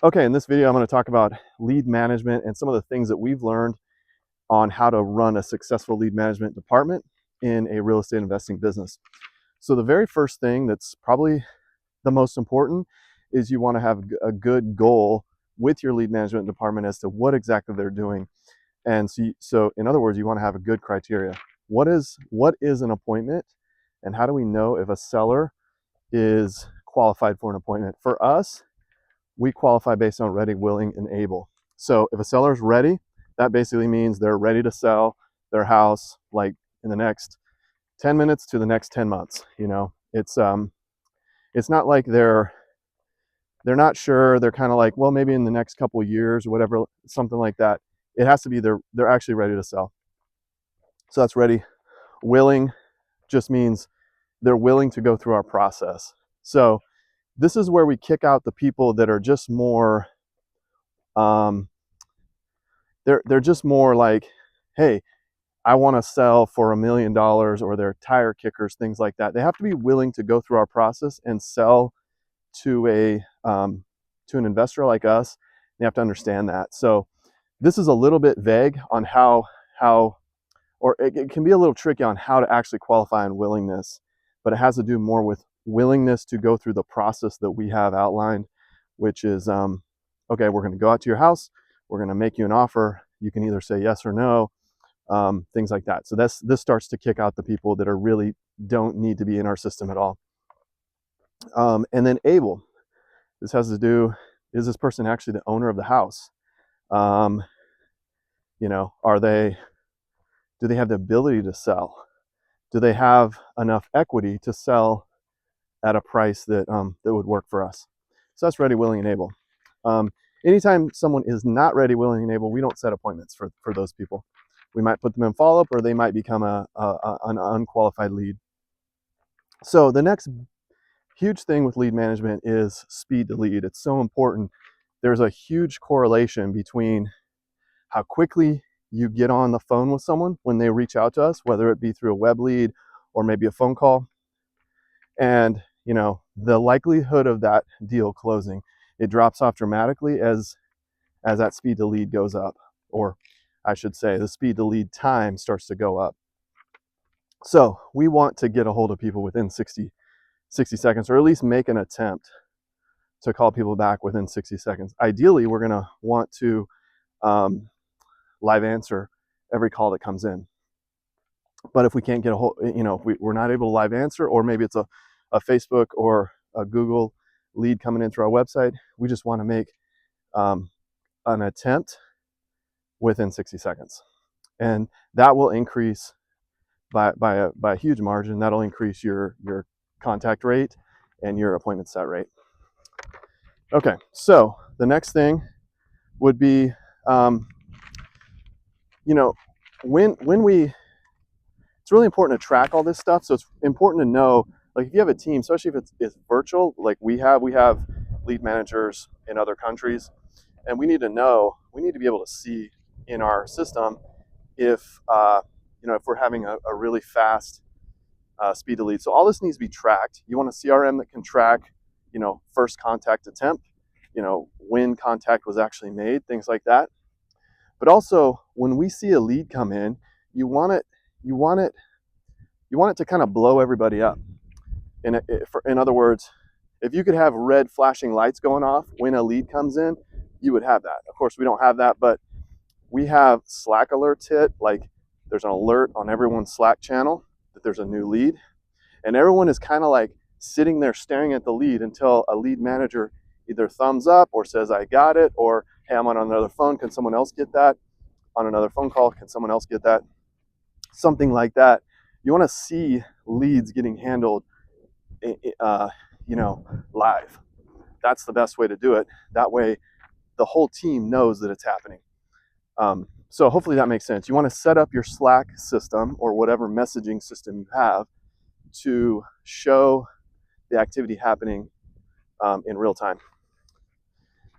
Okay, in this video, I'm going to talk about lead management and some of the things that we've learned on how to run a successful lead management department in a real estate investing business. So the very first thing that's probably the most important is you want to have a good goal with your lead management department as to what exactly they're doing. And so in other words, you want to have a good criteria. What is an appointment, and how do we know if a seller is qualified for an appointment? For us, we qualify based on ready, willing, and able. So if a seller is ready, that basically means they're ready to sell their house like in the next 10 minutes to the next 10 months. It's not like they're not sure. They're kind of like, well, maybe in the next couple of years or whatever, something like that. It has to be they're actually ready to sell. So that's ready. Willing just means they're willing to go through our process. So this is where we kick out the people that are just more they're just more like, hey, I want to sell for $1 million, or they're tire kickers, things like that. They have to be willing to go through our process and sell to an investor like us. They have to understand that. So this is a little bit vague on how or it can be a little tricky on how to actually qualify on willingness, but it has to do more with willingness to go through the process that we have outlined, which is okay, we're going to go out to your house, we're going to make you an offer, you can either say yes or no, things like that. So this starts to kick out the people that are really don't need to be in our system at all. And then able, this has to do, is this person actually the owner of the house? Do they have the ability to sell? Do they have enough equity to sell at a price that would work for us? So that's ready, willing, and able. Anytime someone is not ready, willing, and able, we don't set appointments for those people. We might put them in follow-up, or they might become an unqualified lead. So the next huge thing with lead management is speed to lead. It's so important. There's a huge correlation between how quickly you get on the phone with someone when they reach out to us, whether it be through a web lead or maybe a phone call, and the likelihood of that deal closing. It drops off dramatically as that speed to lead goes up, or I should say the speed to lead time starts to go up. So we want to get a hold of people within 60 seconds, or at least make an attempt to call people back within 60 seconds. Ideally, we're going to want to live answer every call that comes in. But if we can't get a hold, if we're not able to live answer, or maybe it's a Facebook or a Google lead coming in through our website, we just want to make an attempt within 60 seconds. And that will increase by a huge margin. That'll increase your contact rate and your appointment set rate. Okay, so the next thing would be, when we, it's really important to track all this stuff. So it's important to know, like if you have a team, especially if it's virtual, like we have lead managers in other countries, and we need to be able to see in our system if we're having a really fast speed to lead. So all this needs to be tracked. You want a CRM that can track, first contact attempt, when contact was actually made, things like that. But also, when we see a lead come in, you want it to kind of blow everybody up. In other words, if you could have red flashing lights going off when a lead comes in, you would have that. Of course, we don't have that, but we have Slack alerts hit. Like there's an alert on everyone's Slack channel that there's a new lead, and everyone is kind of like sitting there staring at the lead until a lead manager either thumbs up or says, I got it, or hey, I'm on another phone, can someone else get that? On another phone call, can someone else get that? Something like that. You want to see leads getting handled live. That's the best way to do it. That way the whole team knows that it's happening. So hopefully that makes sense. You want to set up your Slack system or whatever messaging system you have to show the activity happening in real time.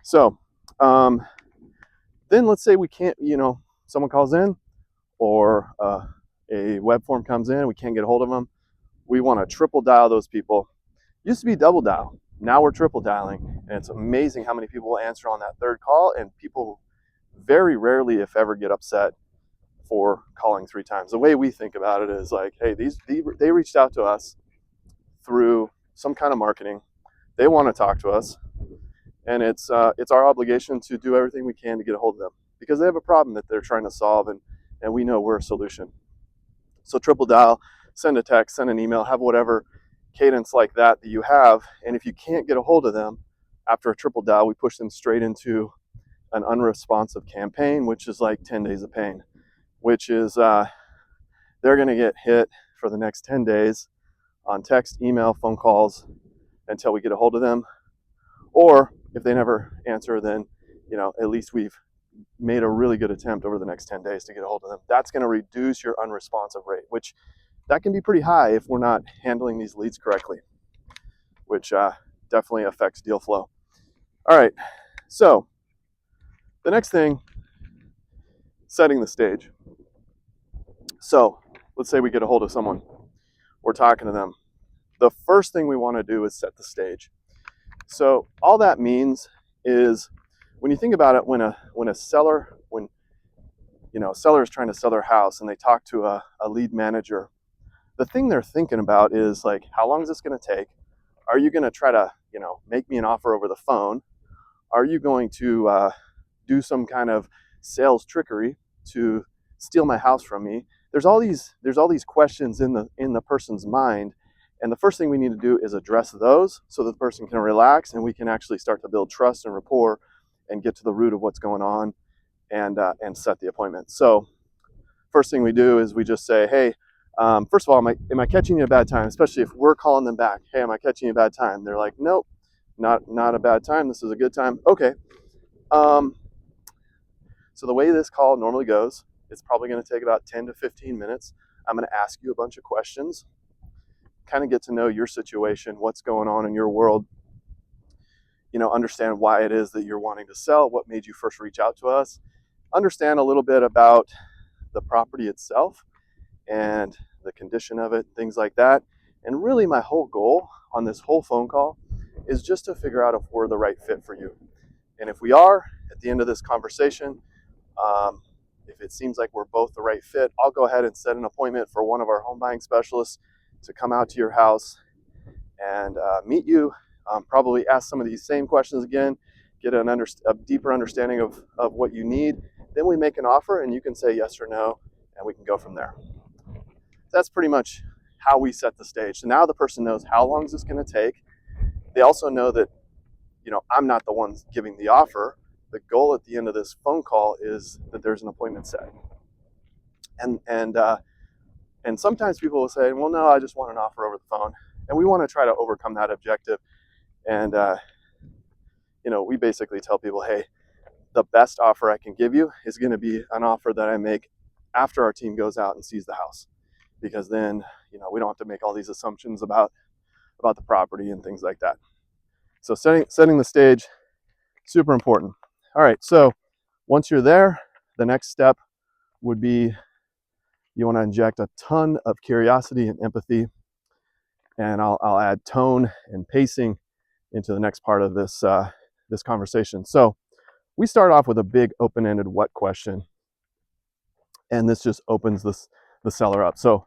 So then let's say we can't, someone calls in, or a web form comes in, we can't get a hold of them. We want to triple dial those people. Used to be double dial. Now we're triple dialing, and it's amazing how many people will answer on that third call, and people very rarely, if ever, get upset for calling 3 times. The way we think about it is like, hey, they reached out to us through some kind of marketing. They want to talk to us, and it's our obligation to do everything we can to get a hold of them because they have a problem that they're trying to solve, and we know we're a solution. So triple dial, send a text, send an email, have whatever cadence like that you have. And if you can't get a hold of them after a triple dial, we push them straight into an unresponsive campaign, which is like 10 days of pain, which is they're going to get hit for the next 10 days on text, email, phone calls until we get a hold of them. Or if they never answer, then at least we've made a really good attempt over the next 10 days to get a hold of them. That's going to reduce your unresponsive rate, which that can be pretty high if we're not handling these leads correctly, which definitely affects deal flow. All right, so the next thing, setting the stage. So let's say we get a hold of someone, we're talking to them. The first thing we want to do is set the stage. So all that means is, when you think about it, when a seller is trying to sell their house and they talk to a lead manager, the thing they're thinking about is like, how long is this going to take? Are you going to try to make me an offer over the phone? Are you going to do some kind of sales trickery to steal my house from me? There's all these questions in the person's mind, and the first thing we need to do is address those so that the person can relax and we can actually start to build trust and rapport and get to the root of what's going on and set the appointment. So first thing we do is we just say, hey, first of all, am I catching you at a bad time? Especially if we're calling them back. Hey, am I catching you at a bad time? They're like, nope, not a bad time. This is a good time. Okay. So the way this call normally goes, it's probably going to take about 10 to 15 minutes. I'm going to ask you a bunch of questions, kind of get to know your situation, what's going on in your world, understand why it is that you're wanting to sell, what made you first reach out to us, understand a little bit about the property itself and the condition of it, things like that. And really my whole goal on this whole phone call is just to figure out if we're the right fit for you. And if we are, at the end of this conversation, if it seems like we're both the right fit, I'll go ahead and set an appointment for one of our home buying specialists to come out to your house and meet you, probably ask some of these same questions again, get a deeper understanding of what you need. Then we make an offer and you can say yes or no, and we can go from there. That's pretty much how we set the stage. So now the person knows how long is this going to take. They also know that, I'm not the one giving the offer. The goal at the end of this phone call is that there's an appointment set. And sometimes people will say, well, no, I just want an offer over the phone. And we want to try to overcome that objective. And, we basically tell people, hey, the best offer I can give you is going to be an offer that I make after our team goes out and sees the house. Because then, we don't have to make all these assumptions about the property and things like that. So setting the stage, super important. All right, so once you're there, the next step would be you want to inject a ton of curiosity and empathy, and I'll add tone and pacing into the next part of this this conversation. So we start off with a big open-ended what question, and this just opens the seller up. So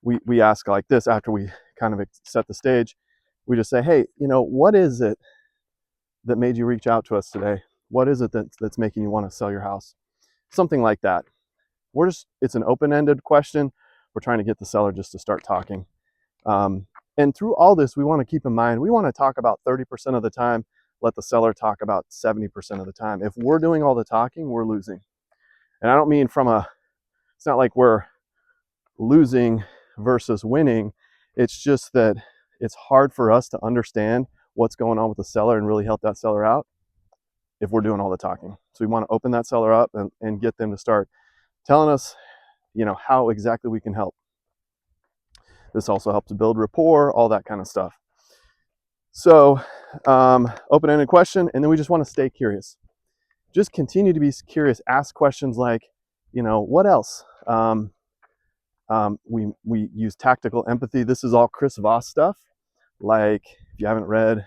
we ask like this after we kind of set the stage. We just say, hey, what is it that made you reach out to us today? What is it that's making you want to sell your house? Something like that. It's an open-ended question. We're trying to get the seller just to start talking. And through all this, we want to keep in mind, we want to talk about 30% of the time, let the seller talk about 70% of the time. If we're doing all the talking, we're losing. And I don't mean it's not like we're losing versus winning. It's just that it's hard for us to understand what's going on with the seller and really help that seller out if we're doing all the talking. So we want to open that seller up and get them to start telling us, how exactly we can help. This also helps to build rapport, all that kind of stuff. So open-ended question, and then we just want to stay curious. Just continue to be curious. Ask questions like, what else? We use tactical empathy. This is all Chris Voss stuff. Like, if you haven't read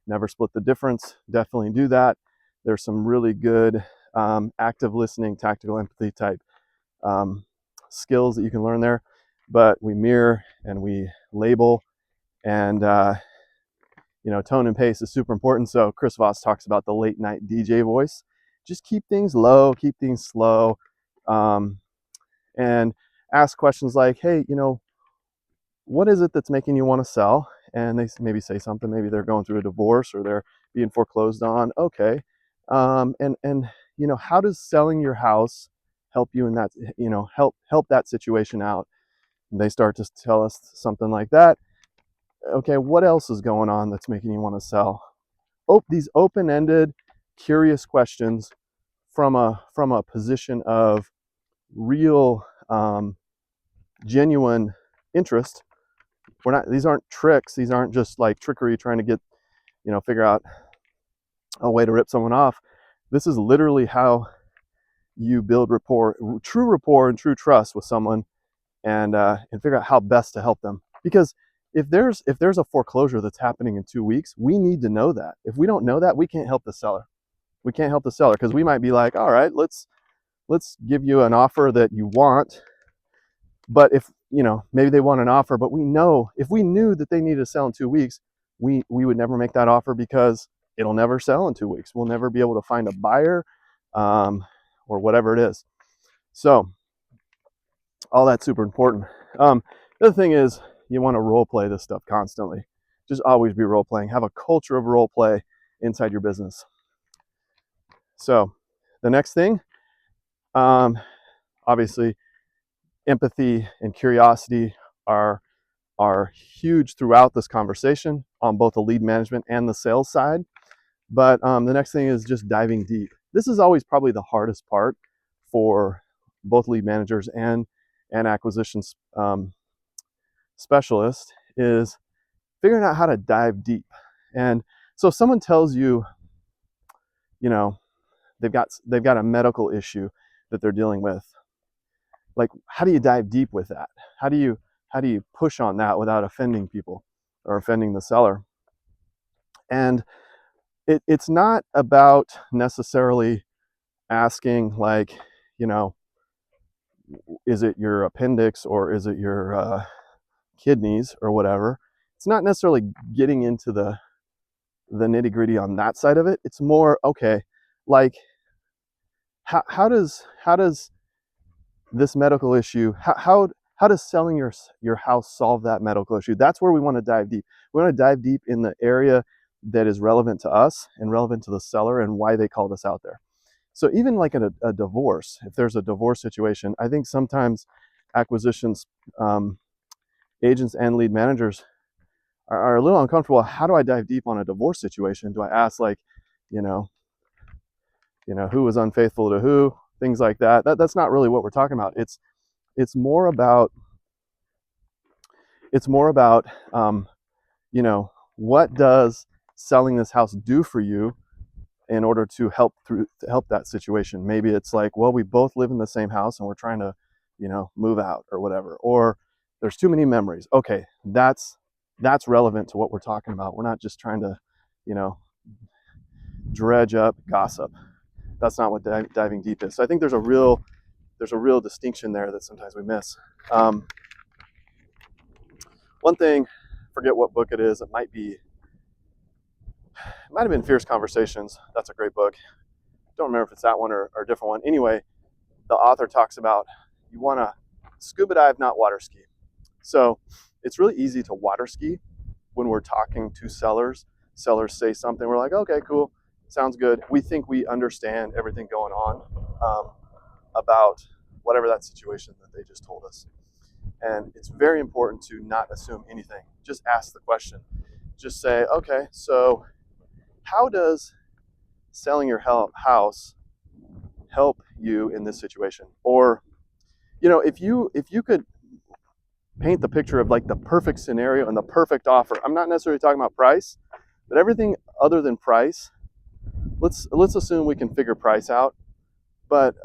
never split the difference. Definitely do that. There's some really good active listening, tactical empathy type skills that you can learn there. But we mirror and we label, and tone and pace is super important. So Chris Voss talks about the late night DJ voice. Just keep things low, keep things slow, and ask questions like, hey, what is it that's making you want to sell? And they maybe say something. Maybe they're going through a divorce or they're being foreclosed on. Okay, and how does selling your house help you in that? Help that situation out. And they start to tell us something like that. Okay, what else is going on that's making you want to sell? These open-ended, curious questions from a position of real, genuine interest. These aren't tricks. These aren't just like trickery trying to get, figure out a way to rip someone off. This is literally how you build true rapport and true trust with someone, and figure out how best to help them. Because if there's a foreclosure that's happening in 2 weeks, we need to know that. If we don't know that, we can't help the seller. We can't help the seller because we might be like, all right, let's give you an offer that you want. But if maybe they want an offer, but if we knew that they needed to sell in 2 weeks, we would never make that offer because it'll never sell in 2 weeks. We'll never be able to find a buyer, or whatever it is. So all that's super important. The other thing is you want to role play this stuff constantly. Just always be role playing. Have a culture of role play inside your business. So the next thing, obviously, empathy and curiosity are huge throughout this conversation on both the lead management and the sales side. But the next thing is just diving deep. This is always probably the hardest part for both lead managers and acquisitions specialists, is figuring out how to dive deep. And so if someone tells you, they've got a medical issue that they're dealing with, like, how do you dive deep with that? How do you push on that without offending people or offending the seller? And it's not about necessarily asking like, is it your appendix or is it your kidneys or whatever. It's not necessarily getting into the nitty gritty on that side of it. It's more, okay, like how does this medical issue, how does selling your house solve that medical issue? That's where we want to dive deep. We want to dive deep in the area that is relevant to us and relevant to the seller and why they called us out there. So even like a divorce, if there's a divorce situation, I think sometimes acquisitions agents and lead managers are a little uncomfortable. How do I dive deep on a divorce situation? Do I ask like, who was unfaithful to who? Things like that. That's not really what we're talking about. It's more about what does selling this house do for you in order to help that situation. Maybe it's like, well, we both live in the same house and we're trying to, move out or whatever, or there's too many memories. Okay, that's relevant to what we're talking about. We're not just trying to, dredge up gossip. That's not what diving deep is. So I think there's a real distinction there that sometimes we miss. One thing, forget what book it is. It might have been Fierce Conversations. That's a great book. Don't remember if it's that one or a different one. Anyway, the author talks about you want to scuba dive, not water ski. So it's really easy to water ski when we're talking to sellers. Sellers say something, we're like, okay, cool, sounds good. We think we understand everything going on about whatever that situation that they just told us. And it's very important to not assume anything. Just ask the question. Just say, okay, so how does selling your house help you in this situation? Or, if you could paint the picture of like the perfect scenario and the perfect offer. I'm not necessarily talking about price, but everything other than price. Let's assume we can figure price out. But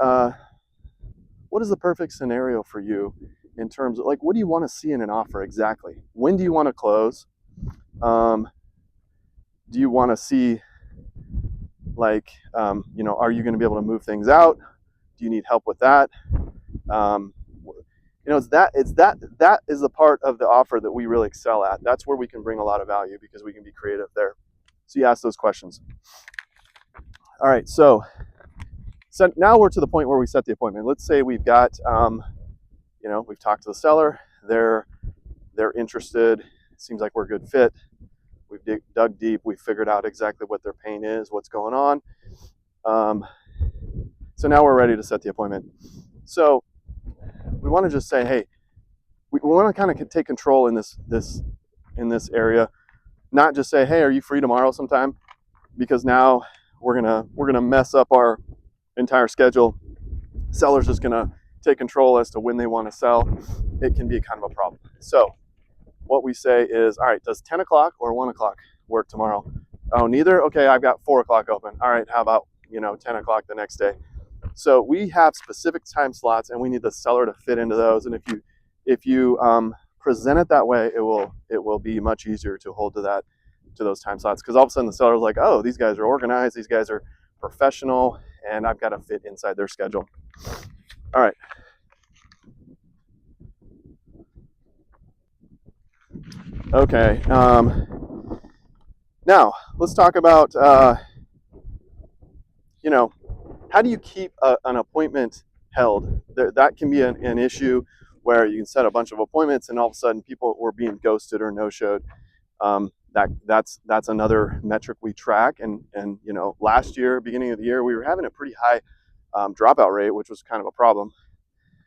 what is the perfect scenario for you in terms of like, what do you want to see in an offer exactly? When do you want to close? Do Do you want to see, like, are you going to be able to move things out? Do you need help with that? That is the part of the offer that we really excel at. That's where we can bring a lot of value because we can be creative there. So you ask those questions. All right, so now we're to the point where we set the appointment. Let's say we've got, we've talked to the seller. They're interested. It seems like we're a good fit. We've dug deep. We've figured out exactly what their pain is, what's going on. So now we're ready to set the appointment. So we want to just say, hey, we want to kind of take control in this area. Not just say, hey, are you free tomorrow sometime? Because now we're gonna mess up our entire schedule. Seller's just gonna take control as to when they want to sell. It can be kind of a problem. So what we say is, all right, does 10 o'clock or 1 o'clock work tomorrow? Oh, neither? Okay, I've got 4 o'clock open. All right, how about 10 o'clock the next day? So we have specific time slots, and we need the seller to fit into those. And if you present it that way, it will be much easier to hold to those time slots, because all of a sudden the seller's like, oh, these guys are organized, these guys are professional, and I've got to fit inside their schedule. All right. Okay. Now let's talk about how do you keep an appointment held? That can be an issue where you can set a bunch of appointments and all of a sudden people were being ghosted or no-showed. That's another metric we track. And last year, beginning of the year, we were having a pretty high dropout rate, which was kind of a problem.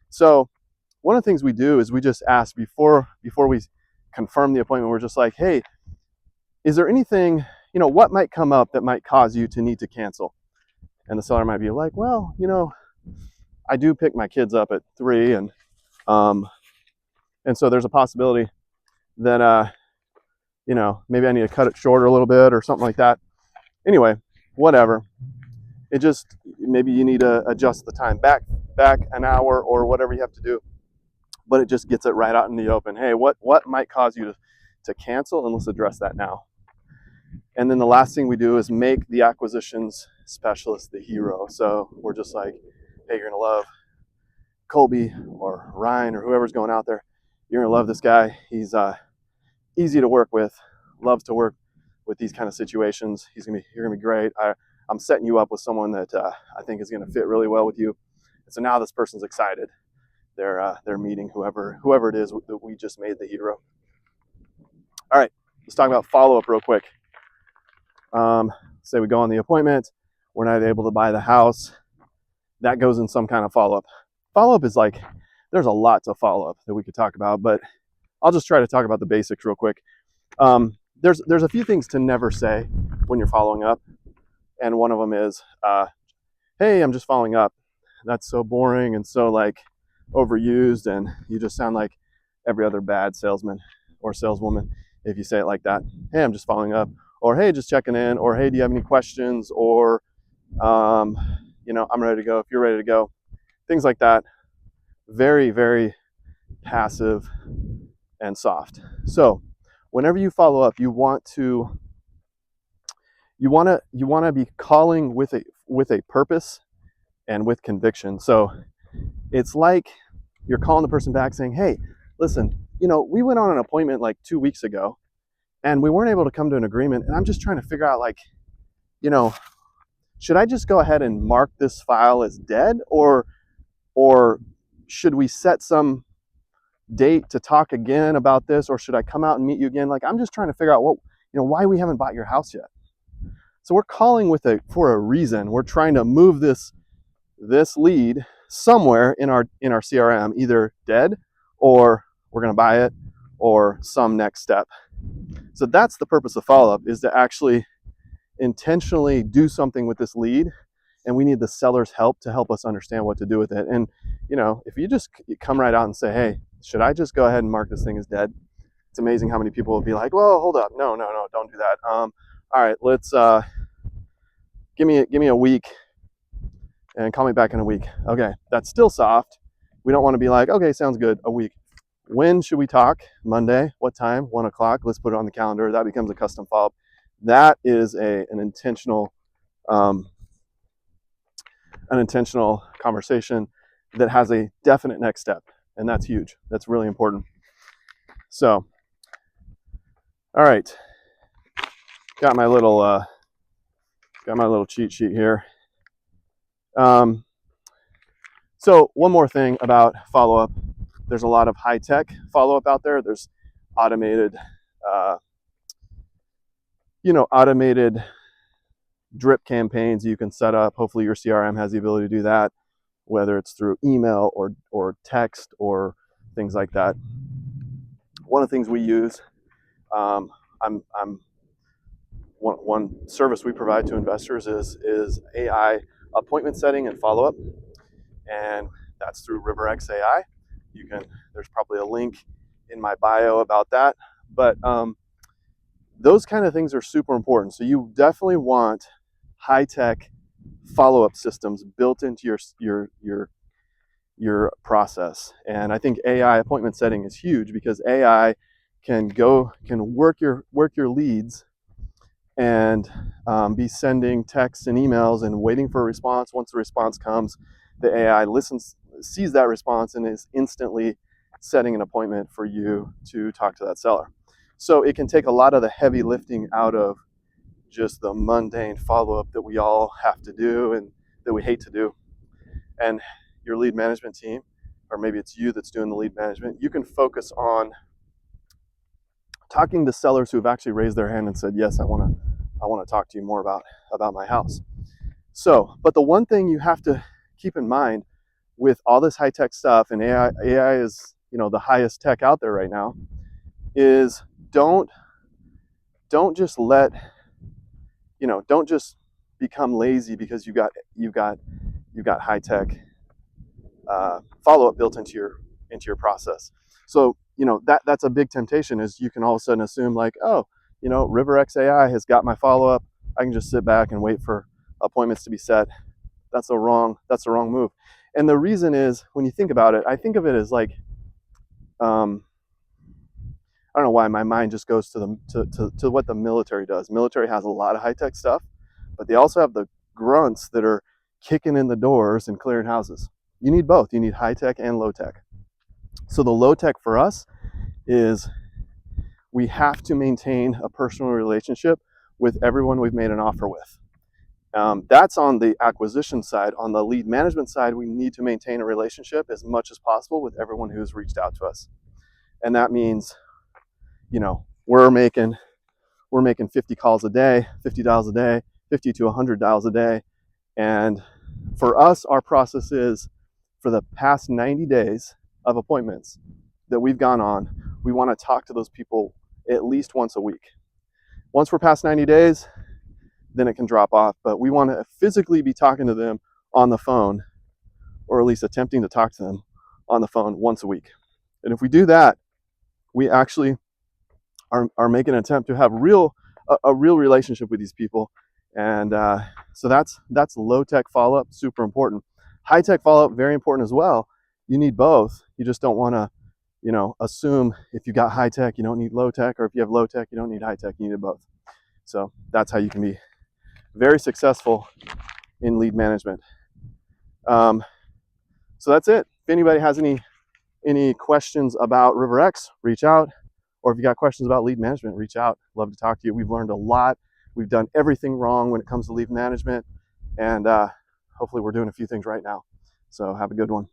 So one of the things we do is we just ask before we confirm the appointment. We're just like, hey, is there anything, what might come up that might cause you to need to cancel? And the seller might be like, well, I do pick my kids up at 3, and so there's a possibility that maybe I need to cut it shorter a little bit or something like that. Anyway, whatever. It just, maybe you need to adjust the time back an hour or whatever you have to do. But it just gets it right out in the open. Hey, what might cause you to cancel? And let's address that now. And then the last thing we do is make the acquisitions specialist the hero. So we're just like, hey, you're gonna love Colby or Ryan or whoever's going out there. You're gonna love this guy. He's easy to work with, loves to work with these kind of situations. You're gonna be great. I'm setting you up with someone that I think is gonna fit really well with you. And so now this person's excited. They're meeting whoever it is that we just made the hero. All right, let's talk about follow-up real quick. Say we go on the appointment, we're not able to buy the house. That goes in some kind of follow-up. Follow-up is like, there's a lot to follow-up that we could talk about, but I'll just try to talk about the basics real quick. There's a few things to never say when you're following up, and one of them is, hey, I'm just following up. That's so boring and so overused, and you just sound like every other bad salesman or saleswoman if you say it like that. Hey, I'm just following up, or hey, just checking in, or hey, do you have any questions, or I'm ready to go if you're ready to go. Things like that. Very, very passive and soft. So whenever you follow up, you want to be calling with a purpose and with conviction. So it's like you're calling the person back saying, hey, listen, we went on an appointment 2 weeks ago and we weren't able to come to an agreement, and I'm just trying to figure out should I just go ahead and mark this file as dead, or should we set some date to talk again about this, or should I come out and meet you again? I'm just trying to figure out why we haven't bought your house yet. So we're calling for a reason. We're trying to move this lead somewhere in our CRM, either dead or we're going to buy it or some next step. So that's the purpose of follow-up, is to actually intentionally do something with this lead, and we need the seller's help to help us understand what to do with it. And if you just come right out and say, hey, should I just go ahead and mark this thing as dead? It's amazing how many people will be like, well, hold up, no, don't do that. All right, let's give me a week and call me back in a week. Okay, that's still soft. We don't want to be like, okay, sounds good, a week. When should we talk? Monday. What time? 1 o'clock. Let's put it on the calendar. That becomes a custom follow-up. That is an intentional conversation that has a definite next step, and that's huge. That's really important. So, all right, got my little cheat sheet here. So one more thing about follow-up. There's a lot of high-tech follow-up out there. There's automated, automated drip campaigns you can set up. Hopefully your CRM has the ability to do that, whether it's through email or text or things like that. One of the things we use, one service we provide to investors is AI appointment setting and follow-up, and that's through RiverX AI. There's probably a link in my bio about that, but those kind of things are super important. So you definitely want high-tech follow-up systems built into your process. And I think AI appointment setting is huge because AI can work your leads and be sending texts and emails and waiting for a response. Once the response comes, the AI sees that response, and is instantly setting an appointment for you to talk to that seller. So it can take a lot of the heavy lifting out of just the mundane follow-up that we all have to do and that we hate to do. And your lead management team, or maybe it's you that's doing the lead management, you can focus on talking to sellers who have actually raised their hand and said, yes, I want to talk to you more about my house. So, but the one thing you have to keep in mind with all this high-tech stuff, and AI is, the highest tech out there right now, is don't just don't just become lazy because you've got high-tech follow-up built into your process. So that's a big temptation, is you can all of a sudden assume like, oh, RiverX AI has got my follow-up, I can just sit back and wait for appointments to be set. That's the wrong move. And the reason is, when you think about it, I think of it as like, I don't know why my mind just goes to what the military does. Military has a lot of high-tech stuff, but they also have the grunts that are kicking in the doors and clearing houses. You need both. You need high-tech and low-tech. So the low-tech for us is we have to maintain a personal relationship with everyone we've made an offer with. That's on the acquisition side. On the lead management side, we need to maintain a relationship as much as possible with everyone who's reached out to us. And that means, we're making 50 calls a day, 50 dials a day, 50 to 100 dials a day. And for us, our process is, for the past 90 days of appointments that we've gone on, we want to talk to those people at least once a week. Once we're past 90 days, then it can drop off. But we want to physically be talking to them on the phone, or at least attempting to talk to them on the phone once a week. And if we do that, we actually are making an attempt to have a real relationship with these people. And so that's low-tech follow-up, super important. High-tech follow-up, very important as well. You need both. You just don't want to, assume if you got high-tech, you don't need low-tech, or if you have low-tech, you don't need high-tech. You need both. So that's how you can be very successful in lead management. So that's it. If anybody has any questions about RiverX, reach out. Or if you got questions about lead management, reach out. Love to talk to you. We've learned a lot. We've done everything wrong when it comes to lead management, and hopefully we're doing a few things right now. So have a good one.